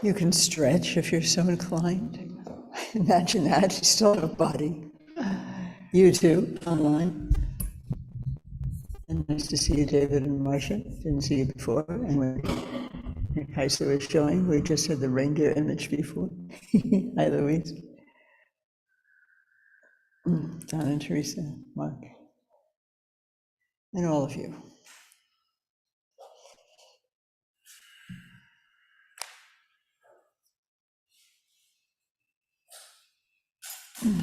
You can stretch if you're so inclined. Imagine that, you still have a body. You too, online. And nice to see you, David and Marcia. Didn't see you before. And when Kaisa was showing, we just had the reindeer image before. Hi, Louise. Don and Teresa, Mark, and all of you. Okay.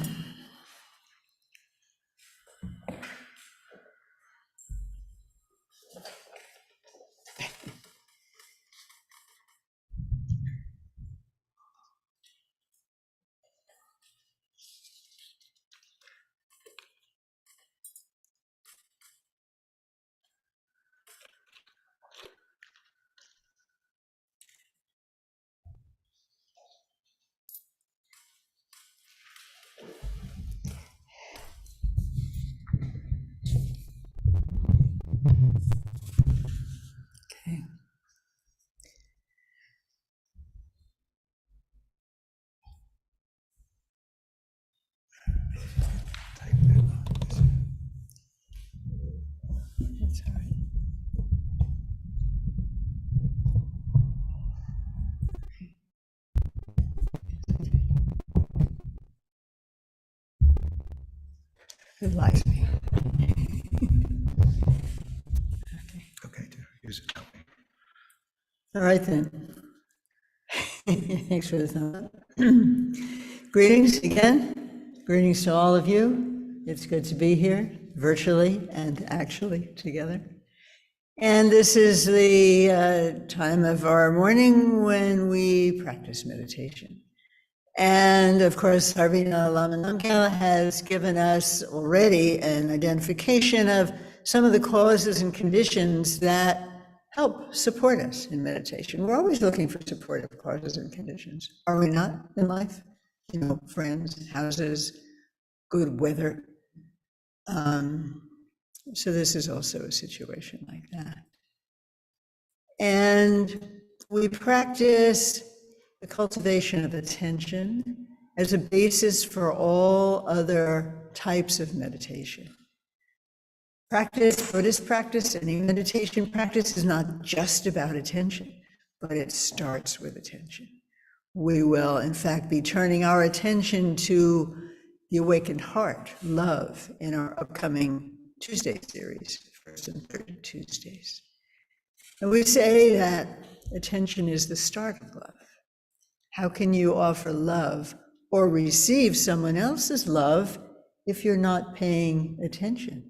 That's all right. Who likes me? Okay, to use it. All right then. Thanks for the thought. Greetings again. Greetings to all of you. It's good to be here, virtually and actually together. And this is the time of our morning when we practice meditation. And of course, Harvey Lama Namgyal has given us already an identification of some of the causes and conditions that help support us in meditation. We're always looking for supportive causes and conditions, are we not, in life? You know, friends, houses, good weather. So this is also a situation like that. And we practice the cultivation of attention as a basis for all other types of meditation. Practice, Buddhist practice, any meditation practice is not just about attention, but it starts with attention. We will, in fact, be turning our attention to the awakened heart, love, in our upcoming Tuesday series, first and third Tuesdays. And we say that attention is the start of love. How can you offer love or receive someone else's love if you're not paying attention?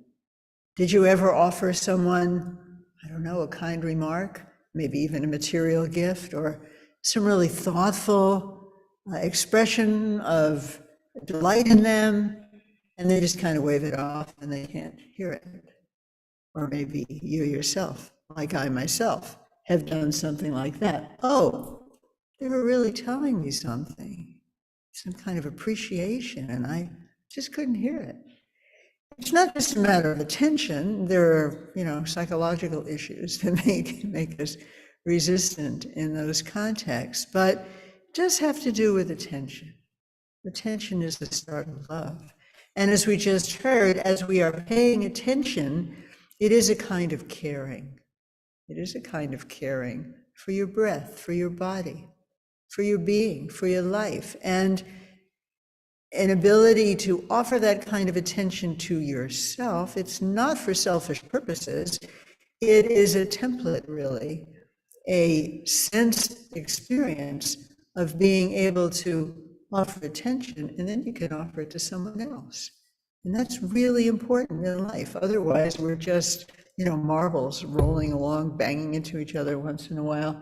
Did you ever offer someone, I don't know, a kind remark, maybe even a material gift, or some really thoughtful expression of delight in them, and they just kind of wave it off and they can't hear it? Or maybe you yourself, like I myself, have done something like that. Oh, they were really telling me something, some kind of appreciation, and I just couldn't hear it. It's not just a matter of attention. There are, psychological issues that make us resistant in those contexts, but it does have to do with attention. Attention is the start of love. And as we just heard, as we are paying attention, it is a kind of caring. It is a kind of caring for your breath, for your body, for your being, for your life, and an ability to offer that kind of attention to yourself. It's not for selfish purposes. It is a template, really, a sense experience of being able to offer attention, and then you can offer it to someone else. And that's really important in life. Otherwise, we're just, marbles rolling along, banging into each other once in a while.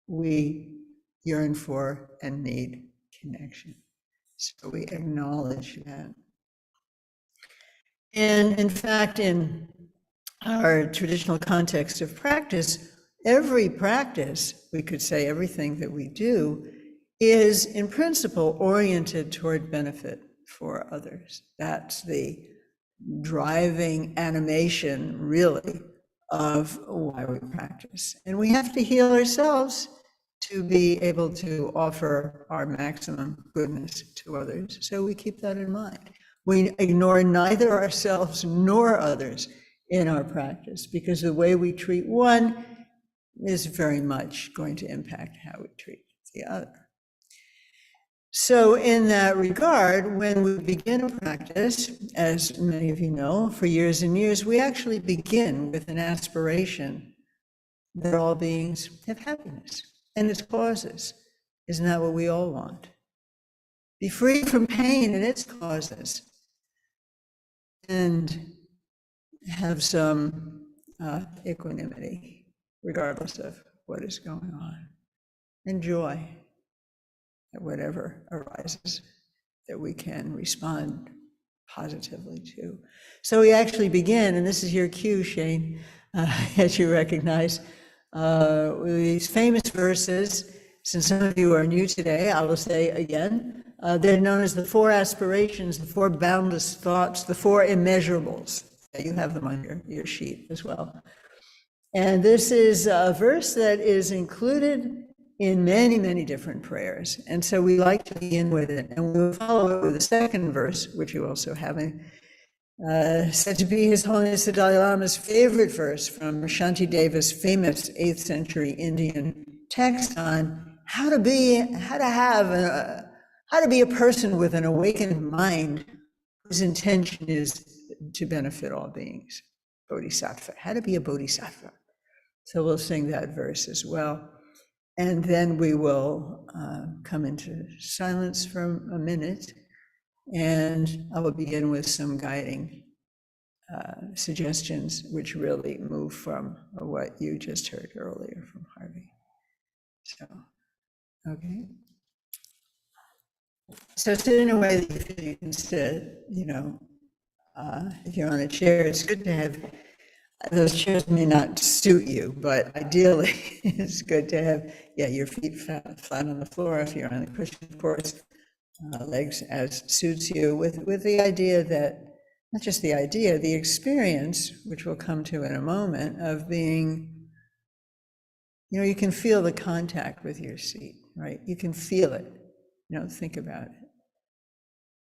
We yearn for and need connection. So we acknowledge that. And in fact, in our traditional context of practice, every practice, we could say everything that we do, is in principle oriented toward benefit for others. That's the driving animation, really, of why we practice. And we have to heal ourselves to be able to offer our maximum goodness to others. So we keep that in mind. We ignore neither ourselves nor others in our practice, because the way we treat one is very much going to impact how we treat the other. So in that regard, when we begin a practice, as many of you know, for years and years, we actually begin with an aspiration that all beings have happiness and its causes. Isn't that what we all want? Be free from pain and its causes, and have some equanimity, regardless of what is going on. Enjoy at whatever arises that we can respond positively to. So we actually begin, and this is your cue, Shane, as you recognize, with these famous verses. Since some of you are new today, I will say again, they're known as the four aspirations, the four boundless thoughts, the four immeasurables. You have them on your sheet as well. And this is a verse that is included in many, many different prayers. And so we like to begin with it. And we'll follow it with the second verse, which you also have said to be His Holiness the Dalai Lama's favorite verse from Shantideva's famous 8th century Indian text on how to be a person with an awakened mind whose intention is to benefit all beings. Bodhisattva, how to be a bodhisattva. So we'll sing that verse as well. And then we will come into silence for a minute, and I will begin with some guiding suggestions, which really move from what you just heard earlier from Harvey. So, okay. So sit in a way that you can sit, if you're on a chair, it's good to have, those chairs may not suit you, but ideally it's good to have, your feet flat on the floor. If you're on a cushion, of course, legs as suits you, with the idea that, not just the idea, the experience, which we'll come to in a moment, of being, you can feel the contact with your seat, right? You can feel it, think about it.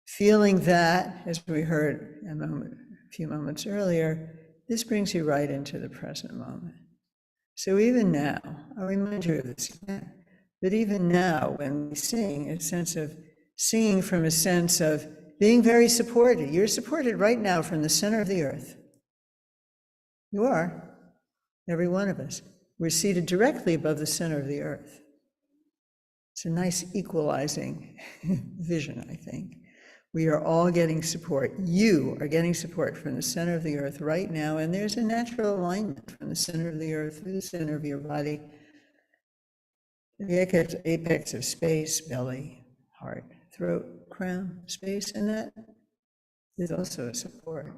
Feeling that, as we heard a few moments earlier, this brings you right into the present moment. So even now, I'll remind you of this again, but even now when we sing, a sense of singing from a sense of being very supported. You're supported right now from the center of the earth. You are, every one of us. We're seated directly above the center of the earth. It's a nice equalizing vision, I think. We are all getting support. You are getting support from the center of the earth right now, and there's a natural alignment from the center of the earth through the center of your body, the apex of space, belly, heart, throat, crown, space, and that is also a support.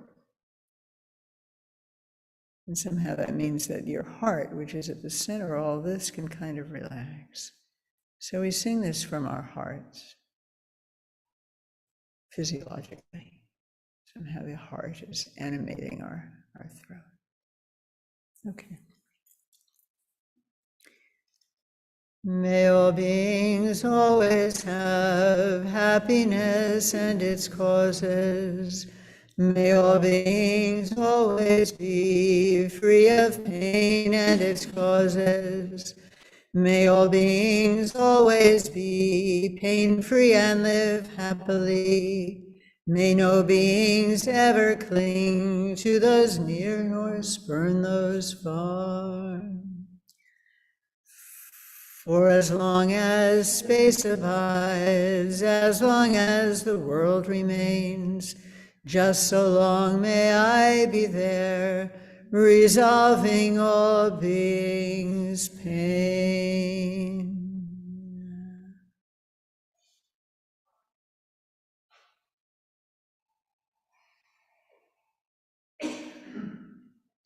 And somehow that means that your heart, which is at the center of all this, can kind of relax. So we sing this from our hearts. Physiologically, somehow the heart is animating our throat. Okay. May all beings always have happiness and its causes. May all beings always be free of pain and its causes. May all beings always be pain-free and live happily. May no beings ever cling to those near nor spurn those far. For as long as space abides, as long as the world remains, just so long may I be there, resolving all beings' pain.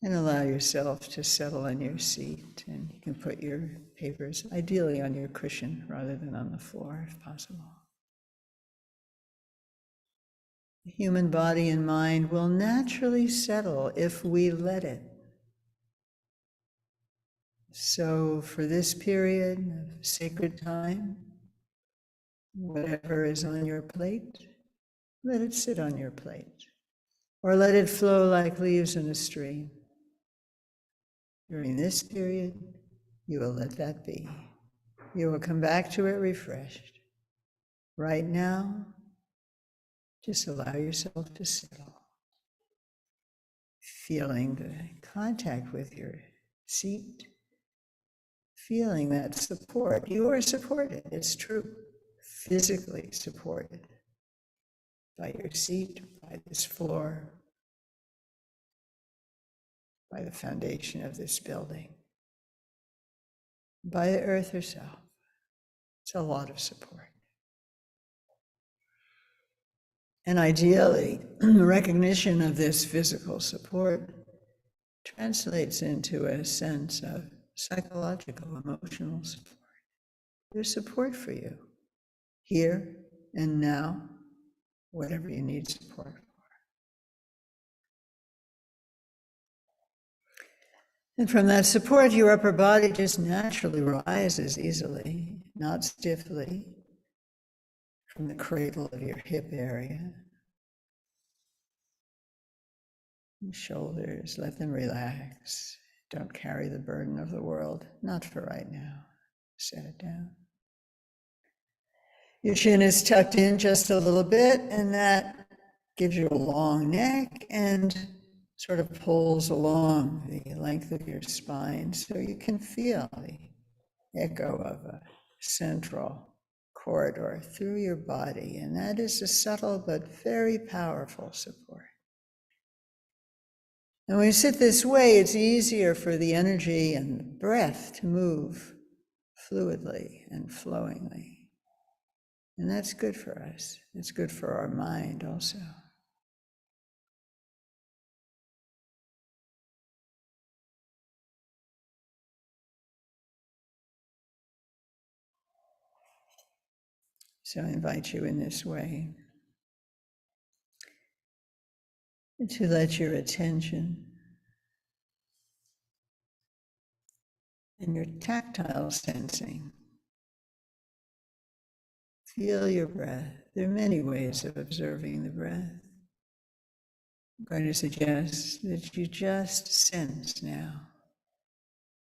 And allow yourself to settle in your seat, and you can put your papers ideally on your cushion rather than on the floor if possible. The human body and mind will naturally settle if we let it. So for this period of sacred time, whatever is on your plate, let it sit on your plate, or let it flow like leaves in a stream. During this period, you will let that be. You will come back to it refreshed. Right now, just allow yourself to settle, feeling the contact with your seat, feeling that support. You are supported, it's true, physically supported by your seat, by this floor, by the foundation of this building, by the earth herself. It's a lot of support. And ideally, recognition of this physical support translates into a sense of psychological, emotional support. There's support for you here and now, whatever you need support for. And from that support, your upper body just naturally rises easily, not stiffly, from the cradle of your hip area. And shoulders, let them relax. Don't carry the burden of the world, not for right now. Set it down. Your chin is tucked in just a little bit, and that gives you a long neck and sort of pulls along the length of your spine so you can feel the echo of a central corridor through your body. And that is a subtle but very powerful support. And when you sit this way, it's easier for the energy and the breath to move fluidly and flowingly. And that's good for us. It's good for our mind also. So I invite you in this way to let your attention and your tactile sensing feel your breath. There are many ways of observing the breath. I'm going to suggest that you just sense now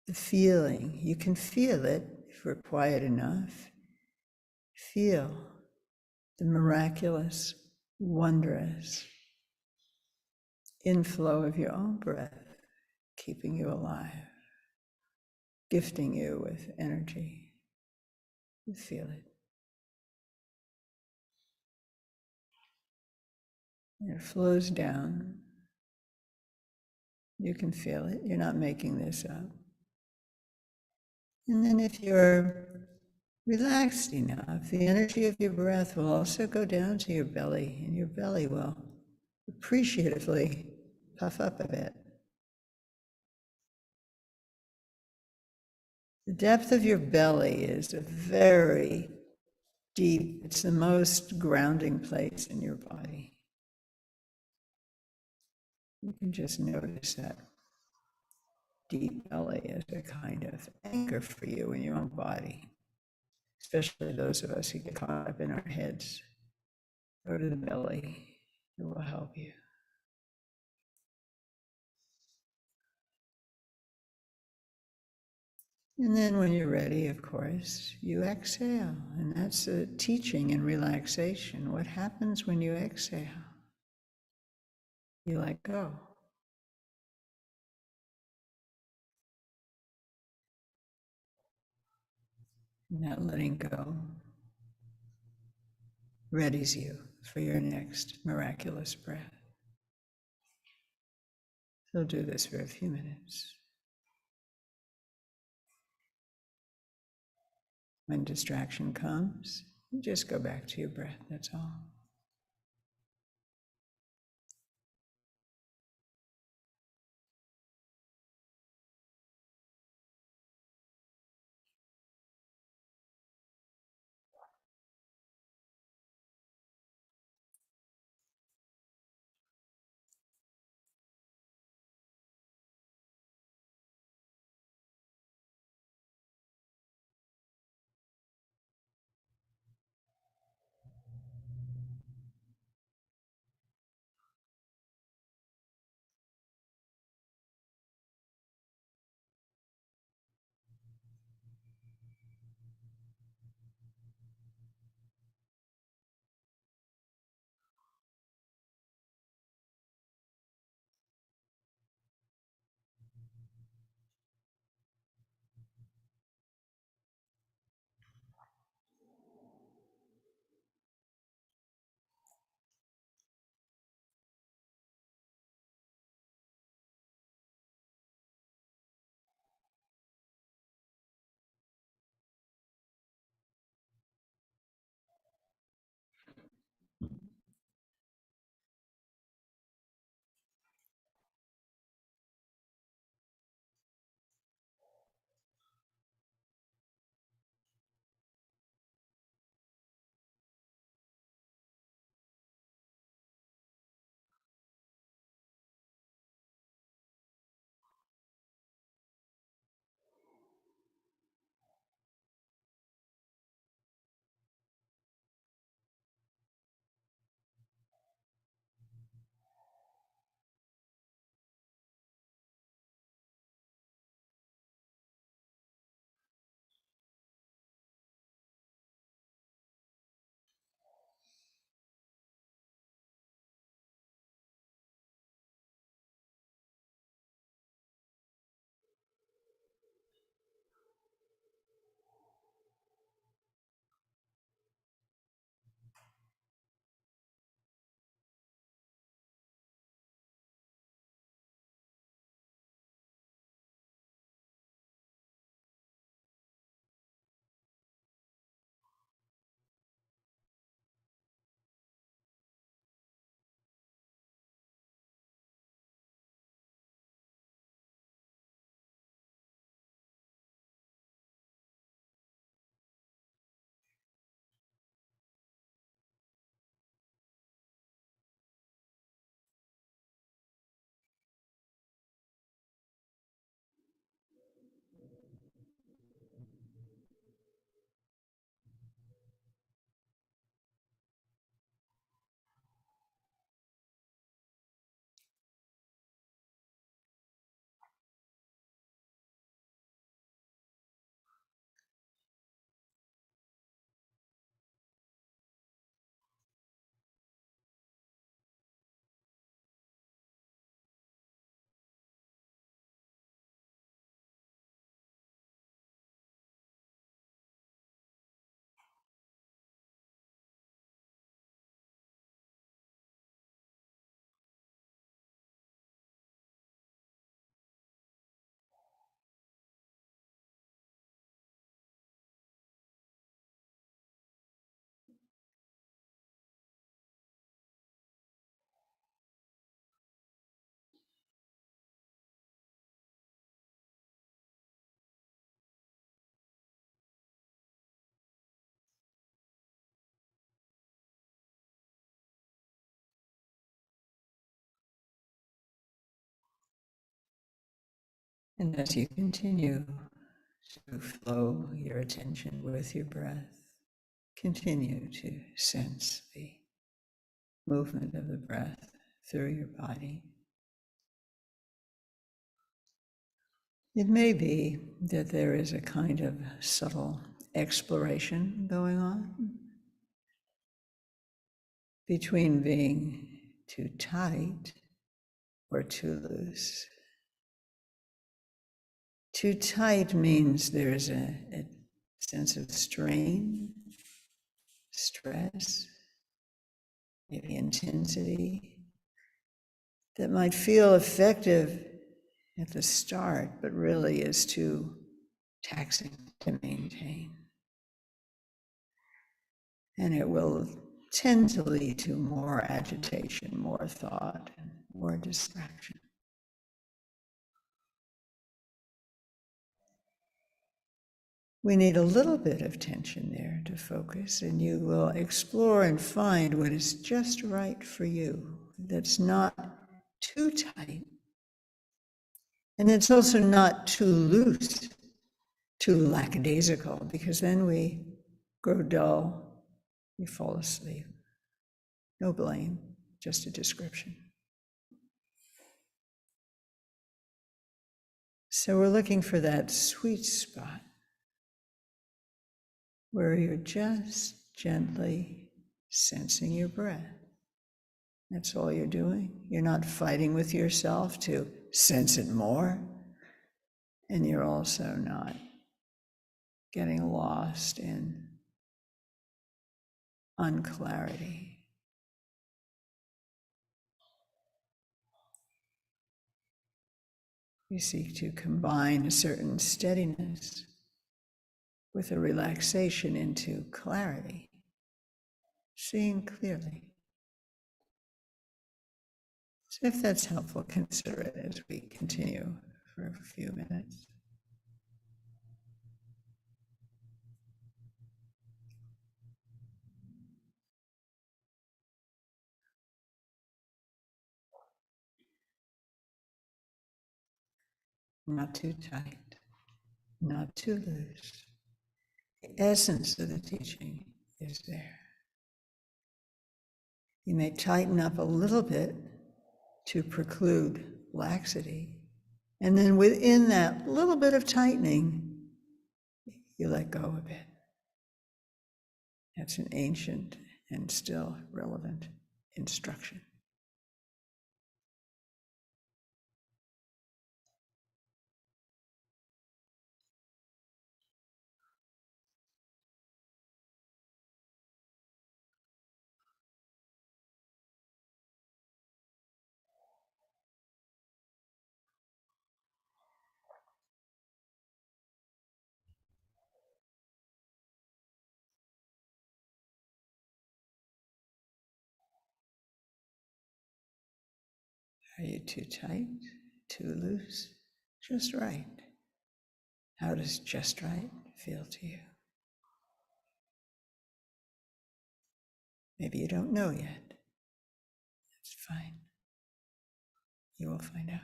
the feeling. You can feel it if we're quiet enough. Feel the miraculous, wondrous inflow of your own breath, keeping you alive, gifting you with energy. You feel it. And it flows down. You can feel it. You're not making this up. And then if you're relaxed enough, the energy of your breath will also go down to your belly, and your belly will appreciatively puff up a bit. The depth of your belly is a very deep, it's the most grounding place in your body. You can just notice that deep belly as a kind of anchor for you in your own body, especially those of us who get caught up in our heads. Go to the belly, it will help you. And then when you're ready, of course, you exhale. And that's a teaching in relaxation. What happens when you exhale? You let go. And that letting go readies you for your next miraculous breath. So do this for a few minutes. When distraction comes, you just go back to your breath, that's all. And as you continue to flow your attention with your breath, continue to sense the movement of the breath through your body. It may be that there is a kind of subtle exploration going on between being too tight or too loose. Too tight means there's a sense of strain, stress, maybe intensity that might feel effective at the start, but really is too taxing to maintain. And it will tend to lead to more agitation, more thought, and more distraction. We need a little bit of tension there to focus, and you will explore and find what is just right for you, that's not too tight, and it's also not too loose, too lackadaisical, because then we grow dull, we fall asleep. No blame, just a description. So we're looking for that sweet spot where you're just gently sensing your breath. That's all you're doing. You're not fighting with yourself to sense it more, and you're also not getting lost in unclarity. You seek to combine a certain steadiness with a relaxation into clarity, seeing clearly. So if that's helpful, consider it as we continue for a few minutes. Not too tight, not too loose. The essence of the teaching is there. You may tighten up a little bit to preclude laxity, and then within that little bit of tightening, you let go a bit. That's an ancient and still relevant instruction. Are you too tight, too loose, just right? How does just right feel to you? Maybe you don't know yet. That's fine. You will find out.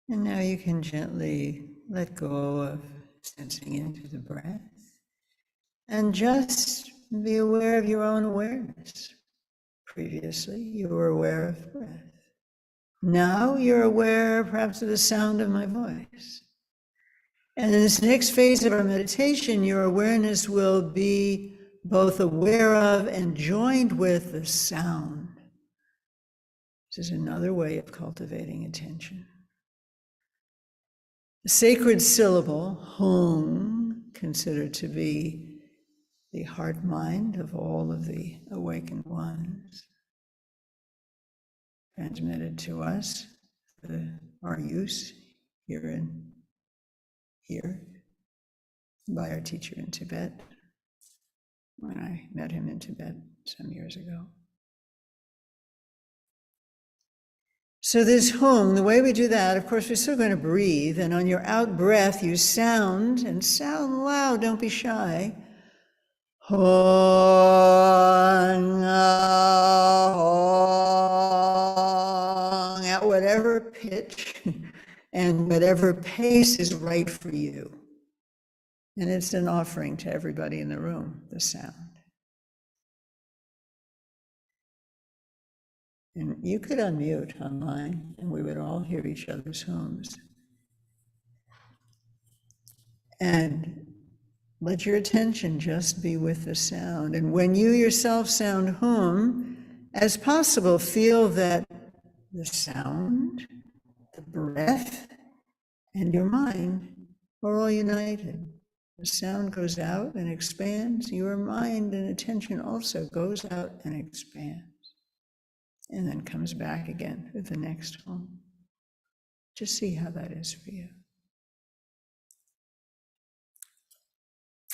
And now you can gently let go of sensing into the breath and just be aware of your own awareness. Previously, you were aware of breath. Now you're aware perhaps of the sound of my voice. And in this next phase of our meditation, your awareness will be both aware of and joined with the sound. This is another way of cultivating attention. The sacred syllable, hung, considered to be the heart mind of all of the awakened ones, transmitted to us for our use here by our teacher in Tibet, when I met him in Tibet some years ago. So this hung, the way we do that, of course, we're still going to breathe, and on your out breath, you sound, and sound loud, don't be shy. Hung, hung, at whatever pitch and whatever pace is right for you. And it's an offering to everybody in the room, the sound. And you could unmute online, and we would all hear each other's hums. And let your attention just be with the sound. And when you yourself sound hum, as possible, feel that the sound, the breath, and your mind are all united. The sound goes out and expands. Your mind and attention also goes out and expands. And then comes back again with the next hum. Just see how that is for you.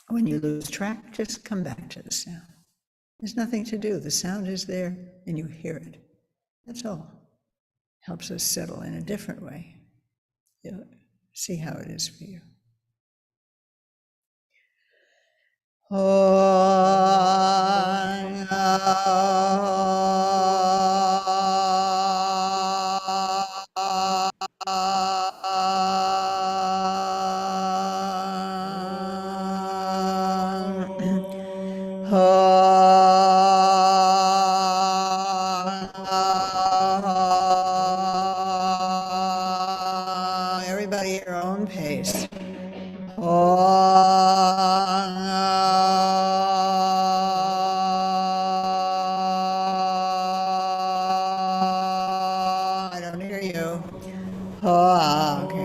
When you lose track, just come back to the sound. There's nothing to do. The sound is there and you hear it. That's all. Helps us settle in a different way. You'll see how it is for you. Everybody at your own pace. I don't hear you. Okay.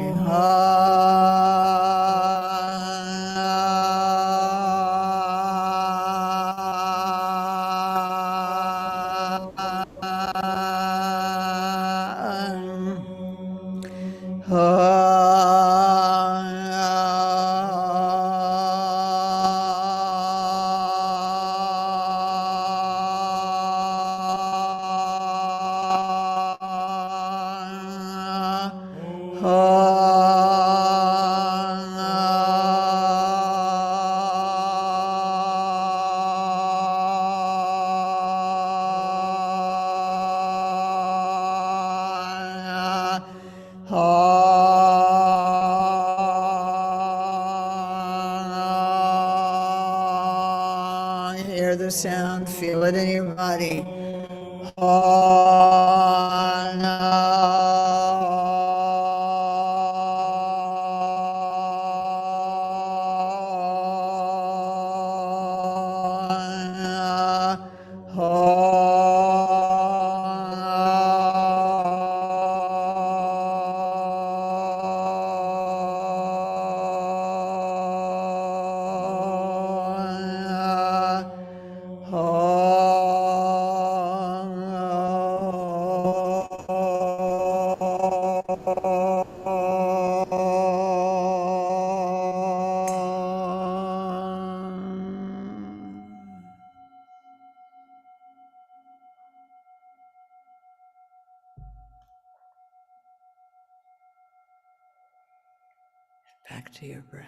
Hear the sound, feel it in your body. Back to your breath.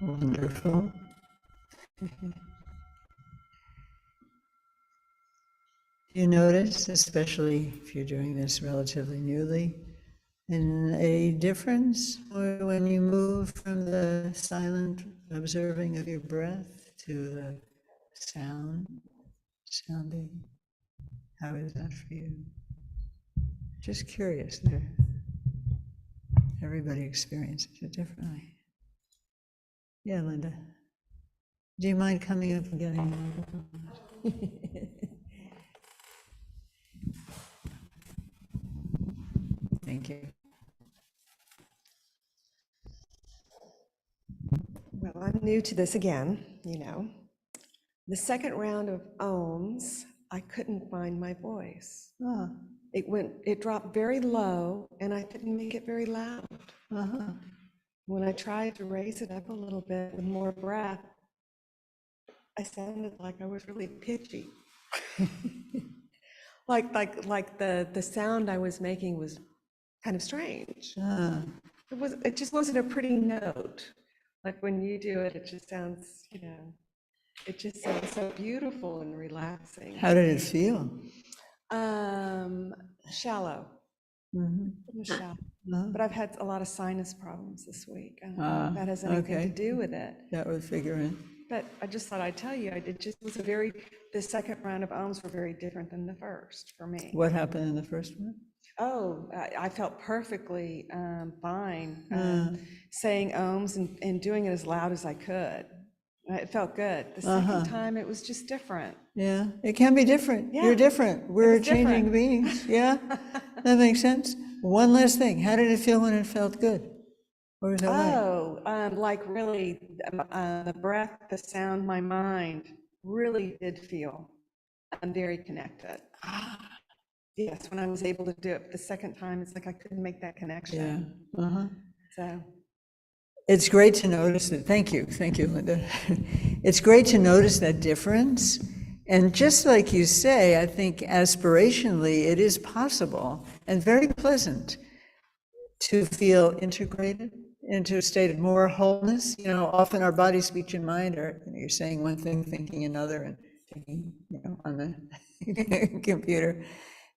Wonderful. You notice, especially if you're doing this relatively newly, and a difference when you move from the silent observing of your breath to the sounding. How is that for you? Just curious there. Everybody experiences it differently. Yeah, Linda. Do you mind coming up and getting the microphone? Thank you. Well, I'm new to this again, you know. The second round of ohms, I couldn't find my voice. Ah, It dropped very low and I couldn't make it very loud. uh-huh. When I tried to raise it up a little bit with more breath, I sounded like I was really pitchy. Like the sound I was making was kind of strange. Ah, It just wasn't a pretty note. Like when you do it, it just sounds, it just sounds so beautiful and relaxing. how did it feel? Shallow. Mhm. It was shallow. Uh-huh. But I've had a lot of sinus problems this week. I don't know Ah, if that has anything okay. to do with it. That would figure in. But I just thought I'd tell you, the second round of ohms were very different than the first for me. What happened in the first one? Oh, I felt perfectly fine Ah. saying ohms and doing it as loud as I could. It felt good. The second time, it was just different. Yeah, it can be different. Yeah. You're different. We're was changing different. beings. Yeah, that makes sense. One last thing. How did it feel when it felt good? Or was that right? Oh, like really, the breath, the sound, my mind really did feel very connected. Yes, when I was able to do it the second time, it's like I couldn't make that connection. Yeah. Uh-huh. So, It's great to notice that. Thank you, Linda. It's great to notice that difference. And just like you say, I think aspirationally, it is possible and very pleasant to feel integrated into a state of more wholeness. You know, often our body, speech, and mind are, you're saying one thing, thinking another, and thinking, on the computer,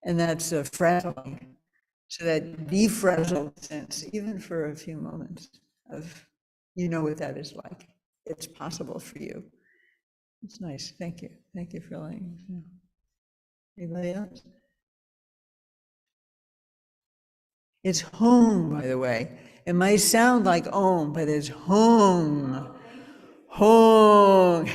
and that's frazzling. So that defrazzled sense, even for a few moments of, what that is like. It's possible for you. It's nice. Thank you. Thank you for letting us know. Anybody else? It's home, by the way. It might sound like om, but it's home. Home.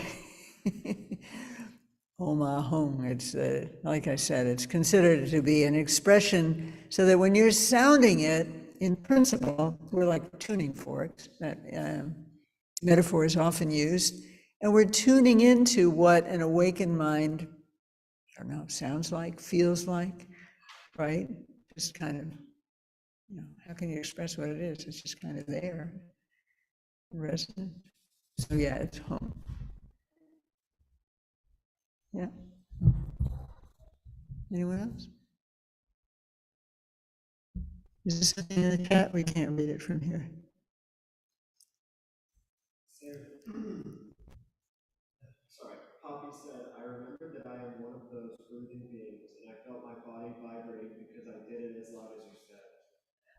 Oma home. It's, like I said, it's considered to be an expression so that when you're sounding it, in principle, we're like tuning forks. That metaphor is often used. And we're tuning into what an awakened mind, I don't know, sounds like, feels like, right? Just kind of, how can you express what it is? It's just kind of there, resonant. So yeah, it's home. Yeah. Anyone else? Is this something in the chat? We can't read it from here. Sorry, Poppy said, I remembered that I am one of those breathing beings, and I felt my body vibrating because I did it as loud as you said.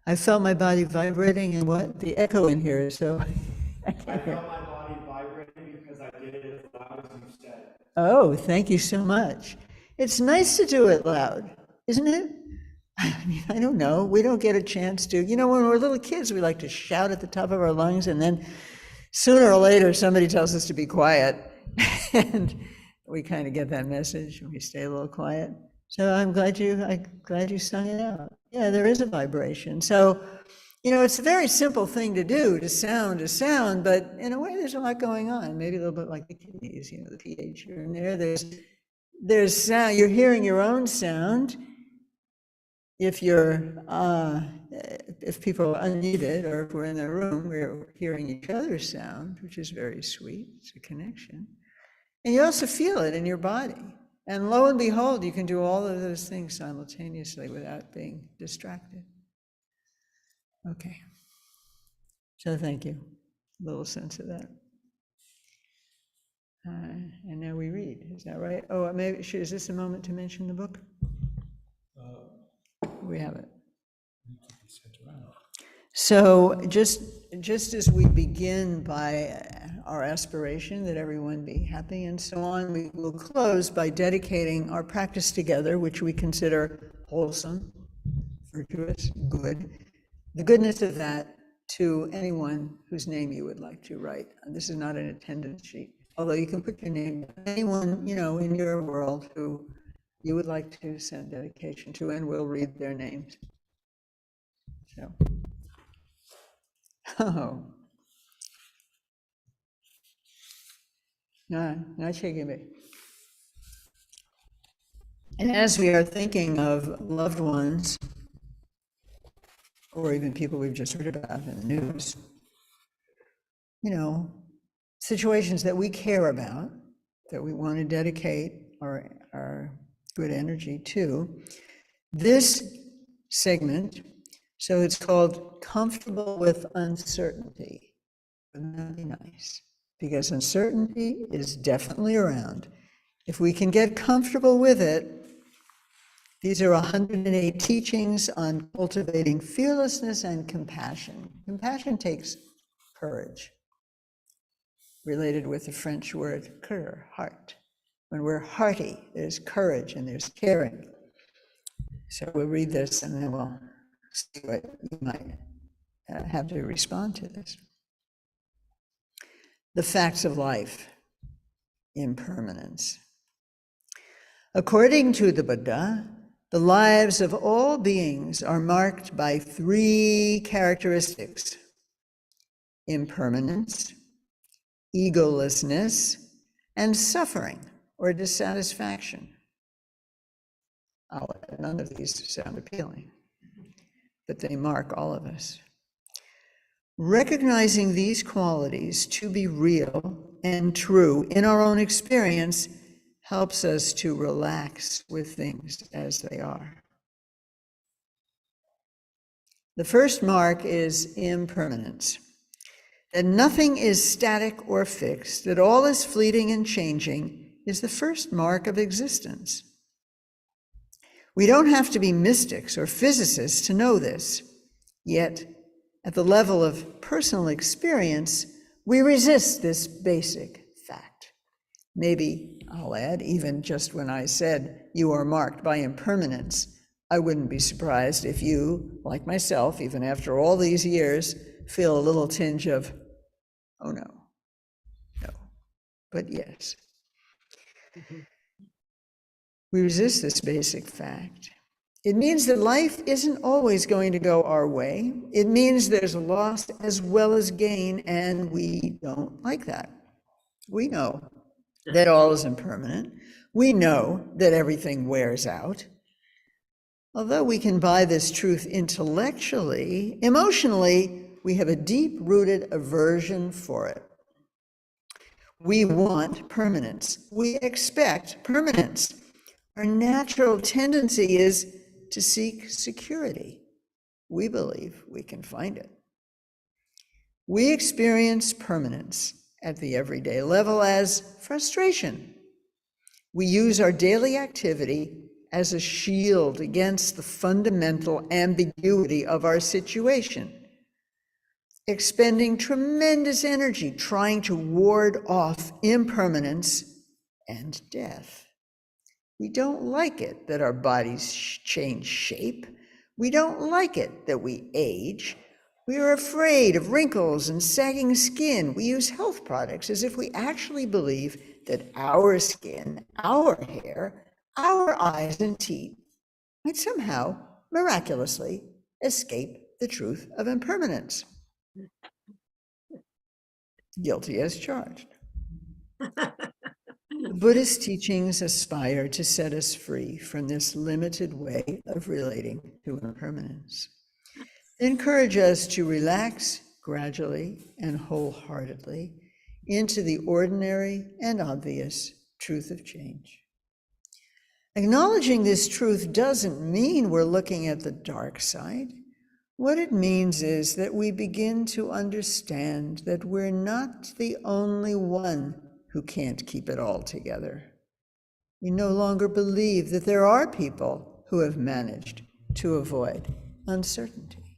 I felt my body vibrating and what? The echo in here, so I I can't hear. felt my body vibrating because I did it as loud as you said. Oh, thank you so much. It's nice to do it loud, isn't it? I mean, I don't know. We don't get a chance to. When we're little kids, we like to shout at the top of our lungs, and then sooner or later, somebody tells us to be quiet. And we kind of get that message, and we stay a little quiet. So I'm glad you sung it out. Yeah, there is a vibration. So, it's a very simple thing to do, to sound, but in a way, there's a lot going on. Maybe a little bit like the kidneys, the pH here and there. There's sound. You're hearing your own sound. If people are unmuted, or if we're in the room, we're hearing each other's sound, which is very sweet. It's a connection. And you also feel it in your body. And lo and behold, you can do all of those things simultaneously without being distracted. Okay. So thank you. A little sense of that. And now we read. Is that right? Oh, maybe is this a moment to mention the book? We have it. So just as we begin by our aspiration that everyone be happy and so on, we will close by dedicating our practice together, which we consider wholesome, virtuous, good, the goodness of that to anyone whose name you would like to write. And this is not an attendance sheet, although you can put your name down. Anyone, in your world who you would like to send dedication to, and we'll read their names. So, not shaking me. And as we are thinking of loved ones, or even people we've just heard about in the news, situations that we care about, that we want to dedicate our good energy to, this segment, so it's called Comfortable with Uncertainty. Wouldn't that be nice? Because uncertainty is definitely around. If we can get comfortable with it, these are 108 teachings on cultivating fearlessness and compassion. Compassion takes courage, related with the French word cœur, heart. When we're hearty, there's courage and there's caring. So we'll read this and then we'll see what you might have to respond to this. The facts of life, impermanence. According to the Buddha, the lives of all beings are marked by three characteristics: impermanence, egolessness, and suffering or dissatisfaction. None of these sound appealing, but they mark all of us. Recognizing these qualities to be real and true in our own experience helps us to relax with things as they are. The first mark is impermanence, that nothing is static or fixed, that all is fleeting and changing is the first mark of existence. We don't have to be mystics or physicists to know this, yet at the level of personal experience, we resist this basic fact. Maybe I'll add, even just when I said you are marked by impermanence, I wouldn't be surprised if you, like myself, even after all these years, feel a little tinge of, oh no, no, but yes. We resist this basic fact. It means that life isn't always going to go our way. It means there's loss as well as gain, and we don't like that. We know that all is impermanent. We know that everything wears out. Although we can buy this truth intellectually, emotionally, we have a deep-rooted aversion for it. We want permanence. We expect permanence. Our natural tendency is to seek security. We believe we can find it. We experience permanence at the everyday level as frustration. We use our daily activity as a shield against the fundamental ambiguity of our situation, expending tremendous energy trying to ward off impermanence and death. We don't like it that our bodies change shape. We don't like it that we age. We are afraid of wrinkles and sagging skin. We use health products as if we actually believe that our skin, our hair, our eyes and teeth might somehow, miraculously, escape the truth of impermanence. Guilty as charged. The Buddhist teachings aspire to set us free from this limited way of relating to impermanence. They encourage us to relax gradually and wholeheartedly into the ordinary and obvious truth of change. Acknowledging this truth doesn't mean we're looking at the dark side. What it means is that we begin to understand that we're not the only one who can't keep it all together. We no longer believe that there are people who have managed to avoid uncertainty.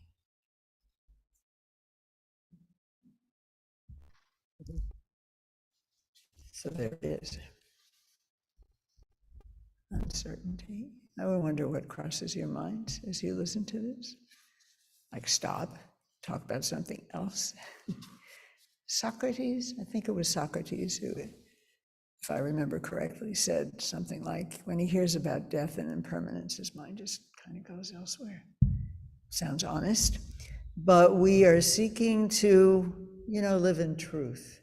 So there it is. Uncertainty. I wonder what crosses your mind as you listen to this. Like stop, talk about something else. Socrates, I think it was Socrates who, if I remember correctly, said something like, when he hears about death and impermanence, his mind just kind of goes elsewhere. Sounds honest, but we are seeking to, live in truth.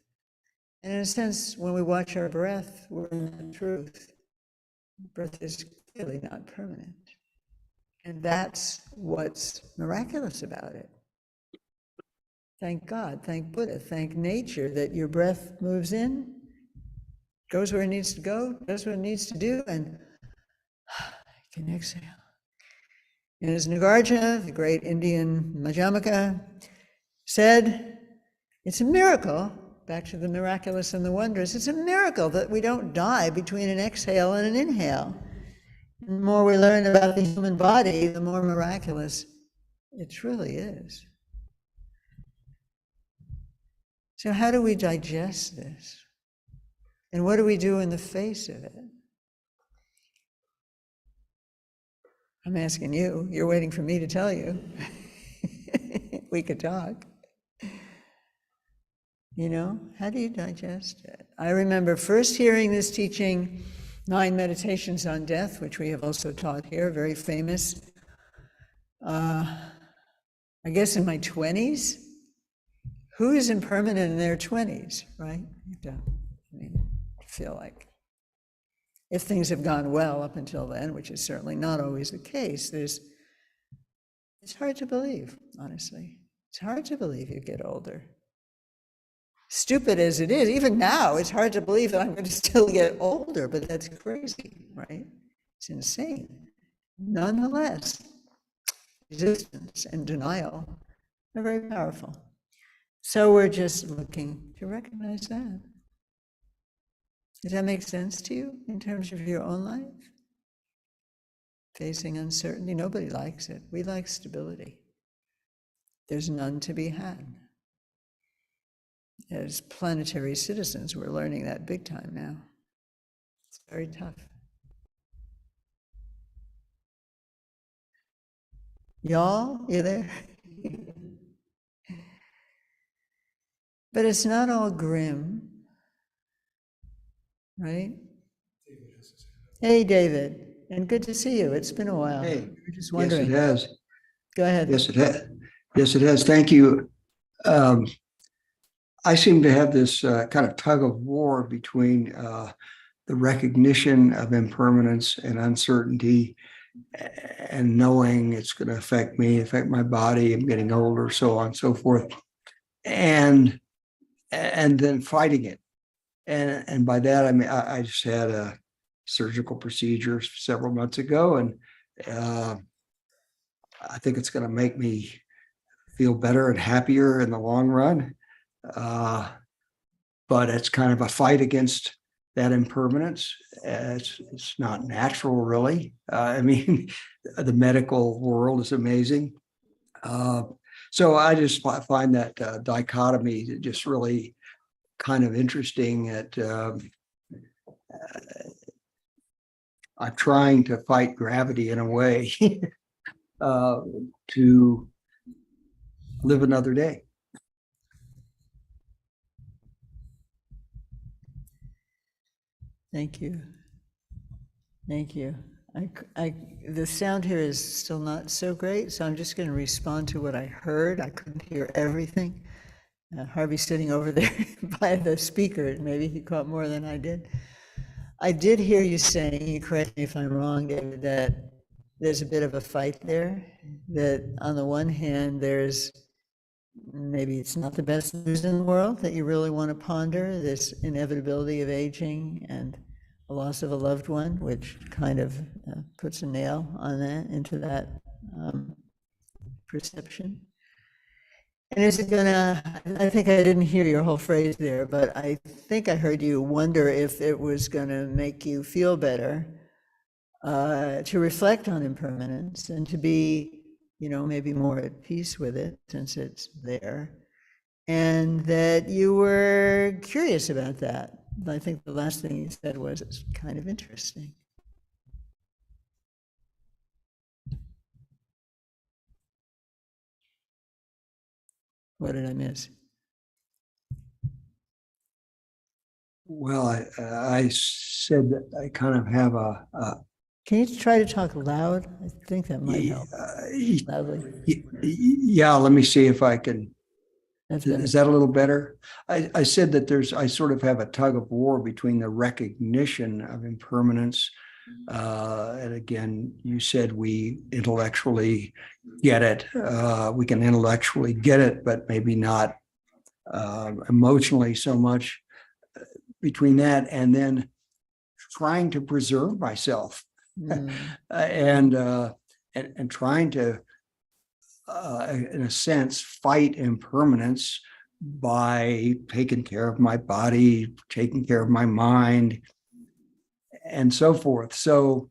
And in a sense, when we watch our breath, we're in the truth. Breath is clearly not permanent. And that's what's miraculous about it. Thank God, thank Buddha, thank nature that your breath moves in, goes where it needs to go, does what it needs to do, and you can exhale. And as Nagarjuna, the great Indian Madhyamaka, said, it's a miracle, back to the miraculous and the wondrous, it's a miracle that we don't die between an exhale and an inhale. And the more we learn about the human body, the more miraculous it truly is. So how do we digest this? And what do we do in the face of it? I'm asking you, you're waiting for me to tell you. We could talk. How do you digest it? I remember first hearing this teaching, 9 Meditations on Death, which we have also taught here, very famous, I guess in my 20s. Who is impermanent in their 20s, right? Feel like if things have gone well up until then, which is certainly not always the case, it's hard to believe, honestly. It's hard to believe you get older. Stupid as it is, even now, it's hard to believe that I'm going to still get older, but that's crazy, right? It's insane. Nonetheless, resistance and denial are very powerful. So we're just looking to recognize that. Does that make sense to you in terms of your own life? Facing uncertainty, nobody likes it. We like stability. There's none to be had. As planetary citizens, we're learning that big time now. very tough. Y'all, you there? But it's not all grim, right? Hey, David, and good to see you. It's been a while. Hey, We were just yes, wondering. it has. Go ahead. Yes, it has. Yes, it has. Thank you. I seem to have this kind of tug of war between the recognition of impermanence and uncertainty and knowing it's going to affect me, affect my body. I'm getting older, so on and so forth. And then fighting it. And by that, I mean, I just had a surgical procedure several months ago, and I think it's going to make me feel better and happier in the long run. But it's kind of a fight against that impermanence. It's not natural, really. I mean, the medical world is amazing. So I just find that dichotomy just really kind of interesting. I'm trying to fight gravity in a way to live another day. Thank you. Thank you. The sound here is still not so great, so I'm just going to respond to what I heard. I couldn't hear everything. Harvey's sitting over there by the speaker. Maybe he caught more than I did. I did hear you saying, you correct me if I'm wrong, David, that there's a bit of a fight there. That on the one hand, there's maybe it's not the best news in the world that you really want to ponder, this inevitability of aging and a loss of a loved one, which kind of puts a nail on that, into that perception. And is it gonna, I think I didn't hear your whole phrase there, but I think I heard you wonder if it was gonna make you feel better to reflect on impermanence and to be, maybe more at peace with it since it's there. And that you were curious about that. I think the last thing you said was it's kind of interesting. What did I miss? Well, I said that I kind of have Can you try to talk loud? I think that might help. Loudly. yeah, let me see if I can. That's better. Is that a little better? I said that I sort of have a tug of war between the recognition of impermanence. And again, you said we intellectually get it. We can intellectually get it, but maybe not emotionally so much. Between that and then trying to preserve myself and trying to, in a sense, fight impermanence by taking care of my body, taking care of my mind, and so forth. So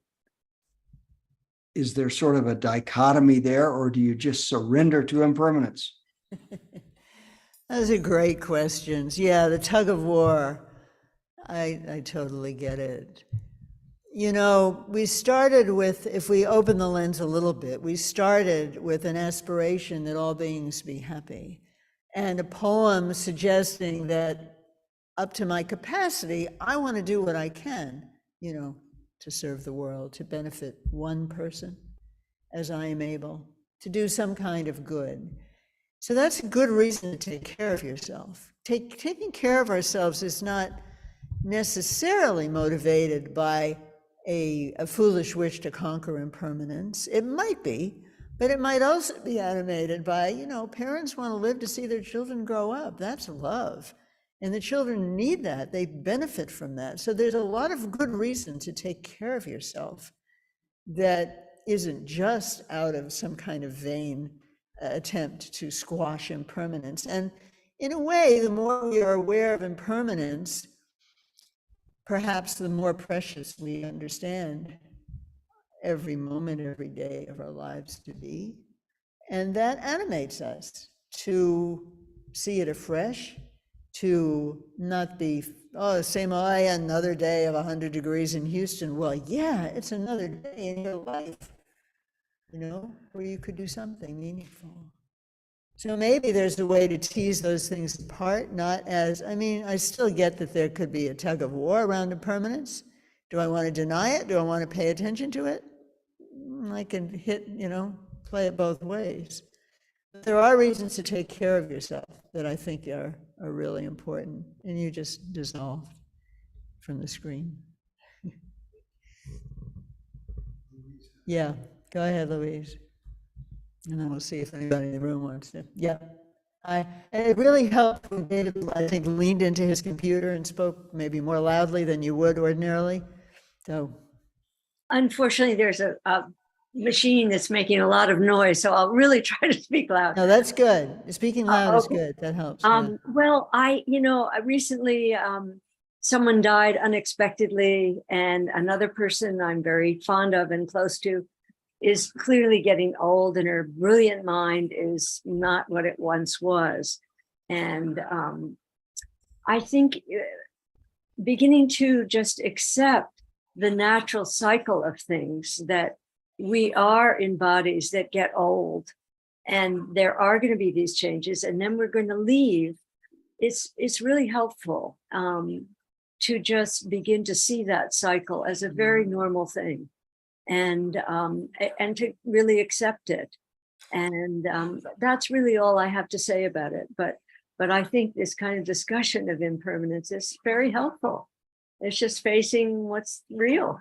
is there sort of a dichotomy there, or do you just surrender to impermanence? Those are great questions. Yeah, the tug of war. I totally get it. We started with, if we open the lens a little bit, we started with an aspiration that all beings be happy, and a poem suggesting that up to my capacity, I want to do what I can, to serve the world, to benefit one person as I am able, to do some kind of good. So that's a good reason to take care of yourself. Taking care of ourselves is not necessarily motivated by a foolish wish to conquer impermanence. It might be, but it might also be animated by, parents want to live to see their children grow up. That's love. And the children need that. They benefit from that. So there's a lot of good reason to take care of yourself that isn't just out of some kind of vain attempt to squash impermanence. And in a way, the more we are aware of impermanence, perhaps the more precious we understand every moment, every day of our lives to be. And that animates us to see it afresh to not be, oh, same, oh, another day of 100 degrees in Houston. Well, yeah, it's another day in your life, where you could do something meaningful. So maybe there's a way to tease those things apart, not as, I still get that there could be a tug of war around impermanence. Do I want to deny it? Do I want to pay attention to it? I can play it both ways. But there are reasons to take care of yourself that I think are really important, and you just dissolved from the screen. Yeah, go ahead, Louise. And then we'll see if anybody in the room wants to. Yeah. And it really helped when David, I think, leaned into his computer and spoke maybe more loudly than you would ordinarily. So, unfortunately, there's a machine that's making a lot of noise, so I'll really try to speak loud. no, that's good. Speaking loud is okay. good. That helps. Yeah. Well, I recently someone died unexpectedly, and another person I'm very fond of and close to is clearly getting old, and her brilliant mind is not what it once was. And I think beginning to just accept the natural cycle of things, that we are in bodies that get old, and there are going to be these changes, and then we're going to leave. It's really helpful to just begin to see that cycle as a very normal thing, and to really accept it. And that's really all I have to say about it. But I think this kind of discussion of impermanence is very helpful. It's just facing what's real,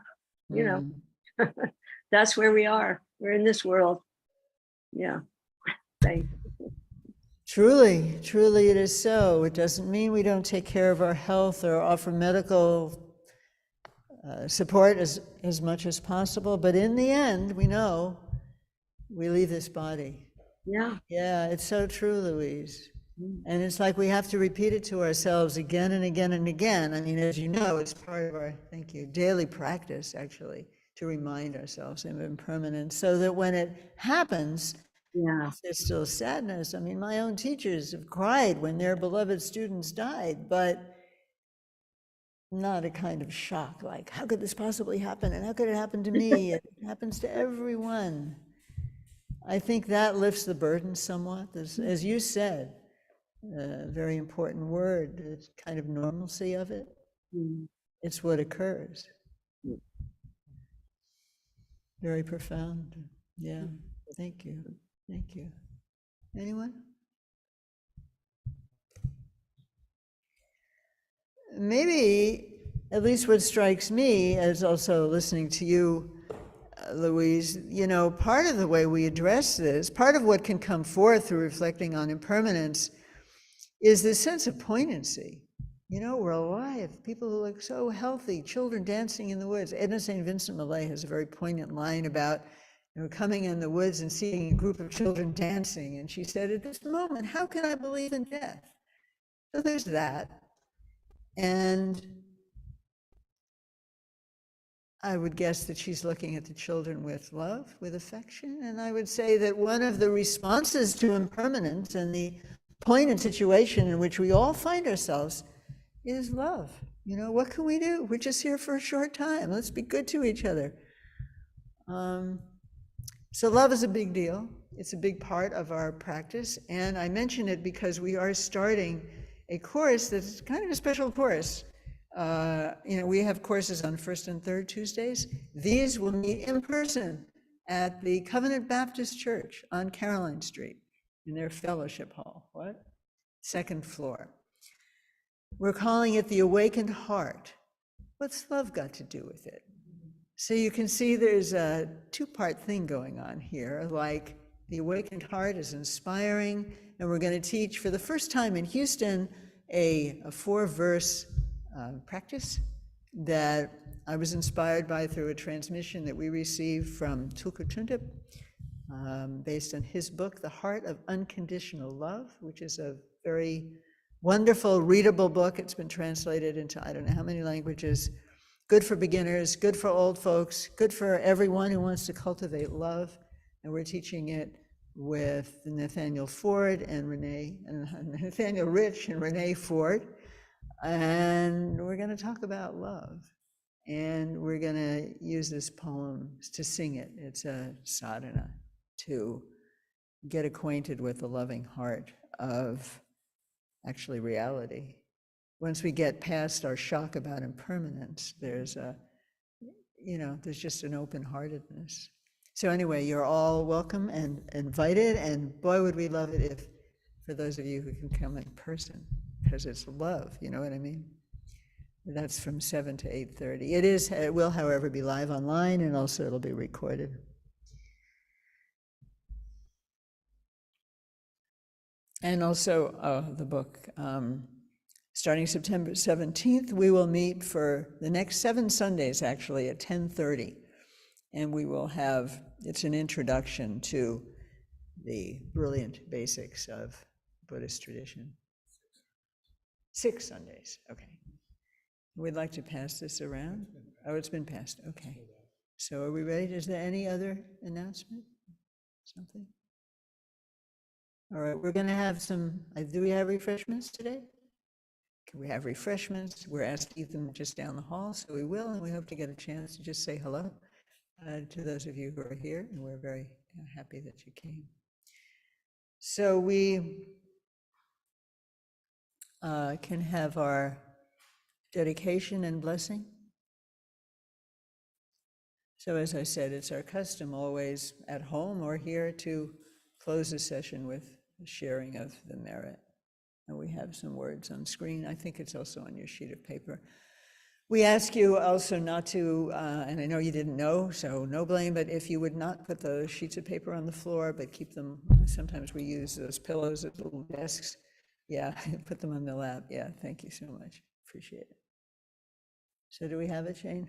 That's where we are. We're in this world. Yeah. Thank you. Truly, truly it is so. It doesn't mean we don't take care of our health or offer medical support as much as possible. But in the end, we know we leave this body. Yeah. Yeah, it's so true, Louise. And it's like we have to repeat it to ourselves again and again and again. As you know, it's part of our, thank you, daily practice, actually, to remind ourselves of impermanence, so that when it happens, Yeah. there's still sadness. My own teachers have cried when their beloved students died, but not a kind of shock, like, how could this possibly happen? And how could it happen to me? It happens to everyone. I think that lifts the burden somewhat. As you said, a very important word, the kind of normalcy of it. It's what occurs. Very profound. Yeah. Thank you. Thank you. Anyone? Maybe, at least what strikes me, as also listening to you, Louise, part of the way we address this, part of what can come forth through reflecting on impermanence, is this sense of poignancy. We're alive, people who look so healthy, children dancing in the woods. Edna St. Vincent Millay has a very poignant line about coming in the woods and seeing a group of children dancing. And she said, at this moment, how can I believe in death? So there's that. And I would guess that she's looking at the children with love, with affection. And I would say that one of the responses to impermanence and the poignant situation in which we all find ourselves is love. What can we do? We're just here for a short time. Let's be good to each other. So love is a big deal. It's a big part of our practice. And I mention it because we are starting a course that's kind of a special course. We have courses on first and third Tuesdays. These will meet in person at the Covenant Baptist Church on Caroline Street in their fellowship hall. What? Second floor. We're calling it the Awakened Heart. What's love got to do with it? So you can see there's a two-part thing going on here. Like, the Awakened Heart is inspiring, and we're going to teach for the first time in Houston a 4-verse practice that I was inspired by through a transmission that we received from Tulku Tuntip, based on his book, The Heart of Unconditional Love, which is a very wonderful, readable book. It's been translated into I don't know how many languages. Good for beginners, good for old folks, good for everyone who wants to cultivate love. And we're teaching it with Nathaniel Ford and Nathaniel Rich and Renee Ford. And we're going to talk about love. And we're going to use this poem to sing it. It's a sadhana to get acquainted with the loving heart of actually reality. Once we get past our shock about impermanence, there's just an open-heartedness. So anyway, you're all welcome and invited, and boy, would we love it if, for those of you who can come in person, because it's love, you know what I mean? That's from 7 to 8:30. It will, however, be live online, and also it'll be recorded. And also, the book, starting September 17th, we will meet for the next 7 Sundays, actually, at 10:30. And we will have, it's an introduction to the brilliant basics of Buddhist tradition. 6 Sundays, okay. We'd like to pass this around? Oh, it's been passed, okay. So are we ready? Is there any other announcement? Something? All right, we're gonna have some, do we have refreshments today? Can we have refreshments? We're asked to eat them just down the hall, so we will, and we hope to get a chance to just say hello to those of you who are here, and we're very happy that you came. So we can have our dedication and blessing. So as I said, it's our custom always at home or here to close the session with a sharing of the merit. And we have some words on screen. I think it's also on your sheet of paper. We ask you also not to, and I know you didn't know, so no blame, but if you would not put the sheets of paper on the floor, but keep them, sometimes we use those pillows as little desks. Yeah, put them on the lap. Yeah, thank you so much. Appreciate it. So do we have it, Shane?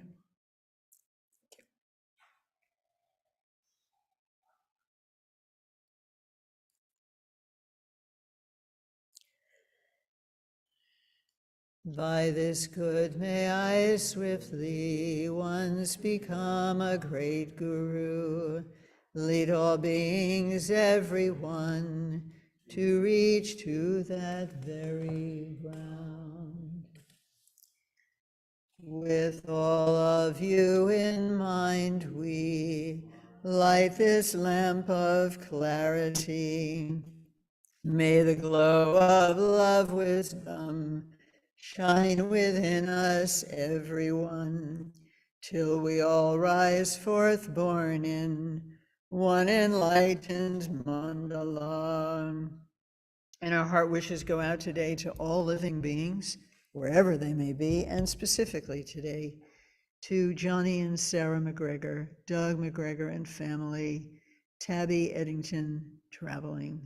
By this good may I swiftly once become a great guru, lead all beings, everyone, to reach to that very ground. With all of you in mind, we light this lamp of clarity. May the glow of love, wisdom, shine within us, everyone, till we all rise forth born in one enlightened mandala. And our heart wishes go out today to all living beings, wherever they may be, and specifically today to Johnny and Sarah McGregor, Doug McGregor and family, Tabby Eddington traveling,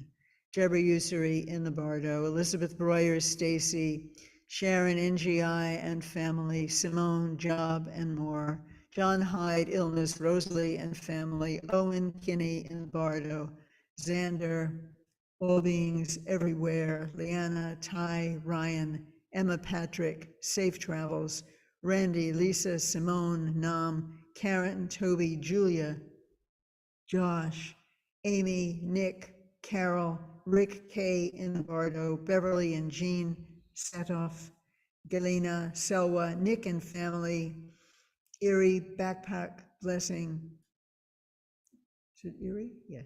Deborah Ussery in the Bardo, Elizabeth Breuer, Stacy, Sharon NGI and family, Simone, Job and more, John Hyde, illness, Rosalie and family, Owen Kinney in the Bardo, Xander, all beings everywhere, Leanna, Ty, Ryan, Emma Patrick, safe travels, Randy, Lisa, Simone, Nam, Karen, Toby, Julia, Josh, Amy, Nick, Carol, Rick K. in the Bardo, Beverly and Jean Satoff, Galena, Selwa, Nick and family, Erie, Backpack Blessing. Is it Erie? Yeah.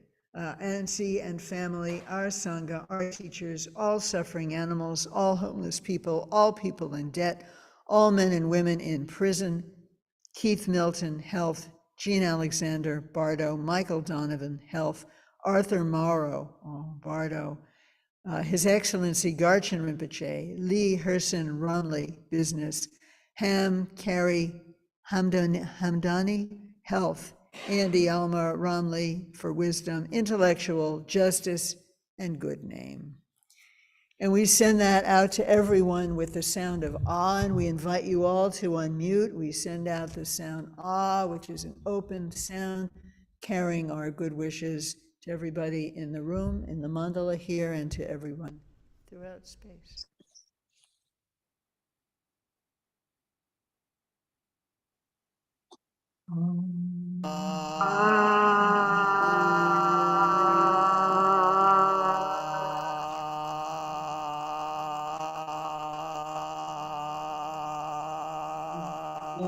Ansi and family, our Sangha, our teachers, all suffering animals, all homeless people, all people in debt, all men and women in prison, Keith Milton, health, Jean Alexander, Bardo, Michael Donovan, health, Arthur Morrow, Bardo, His Excellency Garchin Rinpoche, Lee Herson Romley, business, Ham, Carey, Hamdani, health, Andy Alma Romley for wisdom, intellectual, justice, and good name. And we send that out to everyone with the sound of ah, and we invite you all to unmute. We send out the sound ah, which is an open sound, carrying our good wishes to everybody in the room, in the mandala here, and to everyone throughout space. Ah. May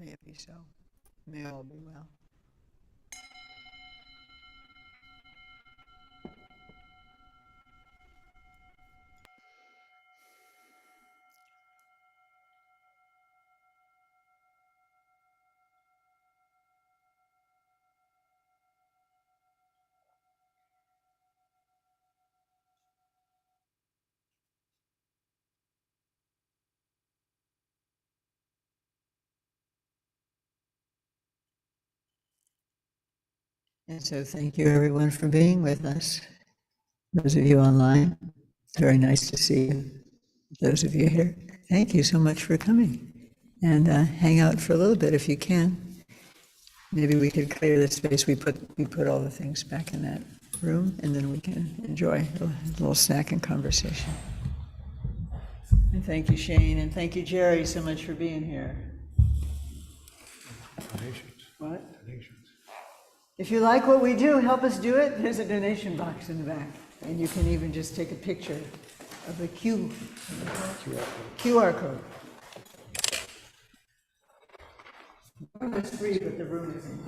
it be so. May all be well. And so thank you everyone for being with us. Those of you online, it's very nice to see you. Those of you here, thank you so much for coming. And hang out for a little bit if you can. Maybe we could clear the space. We put all the things back in that room, and then we can enjoy a little snack and conversation. And thank you, Shane, and thank you, Jerry, so much for being here. Donations. What? Donations. If you like what we do, help us do it. There's a donation box in the back, and you can even just take a picture of the QR code. It's free, but the room isn't.